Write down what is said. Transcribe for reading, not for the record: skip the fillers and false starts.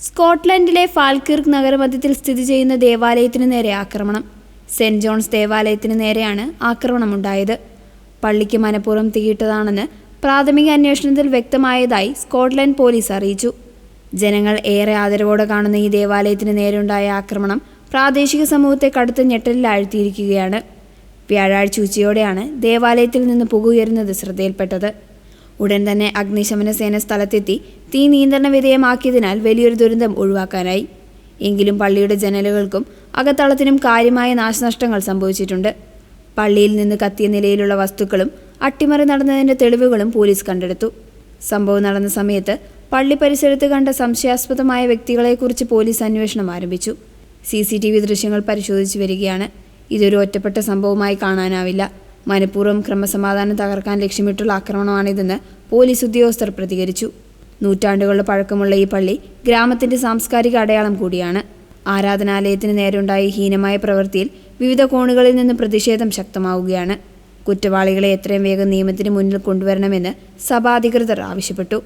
സ്കോട്ട്ലൻഡിലെ ഫാൽക്കിർക്ക് നഗരമധ്യത്തിൽ സ്ഥിതി ചെയ്യുന്ന ദേവാലയത്തിന് നേരെ ആക്രമണം. സെന്റ് ജോൺസ് ദേവാലയത്തിന് നേരെയാണ് ആക്രമണമുണ്ടായത്. പള്ളിക്ക് മനഃപൂർവ്വം തീയിട്ടതാണെന്ന് പ്രാഥമിക അന്വേഷണത്തിൽ വ്യക്തമായതായി സ്കോട്ട്ലൻഡ് പോലീസ് അറിയിച്ചു. ജനങ്ങൾ ഏറെ ആദരവോടെ കാണുന്ന ഈ ദേവാലയത്തിന് നേരെയുണ്ടായ ആക്രമണം പ്രാദേശിക സമൂഹത്തെ കടുത്ത ഞെട്ടലിലാഴ്ത്തിയിരിക്കുകയാണ്. വ്യാഴാഴ്ച ഉച്ചയോടെയാണ് ദേവാലയത്തിൽ നിന്ന് പുകയുയരുന്നത് ശ്രദ്ധയിൽപ്പെട്ടത്. ഉടൻ തന്നെ അഗ്നിശമന സേന സ്ഥലത്തെത്തി തീ നിയന്ത്രണ വിധേയമാക്കിയതിനാൽ വലിയൊരു ദുരന്തം ഒഴിവാക്കാനായി. എങ്കിലും പള്ളിയുടെ ജനലുകൾക്കും അകത്തളത്തിനും കാര്യമായ നാശനഷ്ടങ്ങൾ സംഭവിച്ചിട്ടുണ്ട്. പള്ളിയിൽ നിന്ന് കത്തിയ നിലയിലുള്ള വസ്തുക്കളും അട്ടിമറി നടന്നതിൻ്റെ തെളിവുകളും പോലീസ് കണ്ടെടുത്തു. സംഭവം നടന്ന സമയത്ത് പള്ളി പരിസരത്ത് കണ്ട സംശയാസ്പദമായ വ്യക്തികളെക്കുറിച്ച് പോലീസ് അന്വേഷണം ആരംഭിച്ചു. CCTV ദൃശ്യങ്ങൾ പരിശോധിച്ചു വരികയാണ്. ഇതൊരു ഒറ്റപ്പെട്ട സംഭവമായി കാണാനാവില്ല. മനഃപൂർവ്വം ക്രമസമാധാനം തകർക്കാൻ ലക്ഷ്യമിട്ടുള്ള ആക്രമണമാണിതെന്ന് പോലീസ് ഉദ്യോഗസ്ഥർ പ്രതികരിച്ചു. നൂറ്റാണ്ടുകളുടെ പഴക്കമുള്ള ഈ പള്ളി ഗ്രാമത്തിൻ്റെ സാംസ്കാരിക അടയാളം കൂടിയാണ്. ആരാധനാലയത്തിന് നേരെയുണ്ടായ ഹീനമായ പ്രവൃത്തിയിൽ വിവിധ കോണുകളിൽ നിന്ന് പ്രതിഷേധം ശക്തമാവുകയാണ്. കുറ്റവാളികളെ എത്രയും വേഗം നിയമത്തിന് മുന്നിൽ കൊണ്ടുവരണമെന്ന് സഭാ അധികൃതർ ആവശ്യപ്പെട്ടു.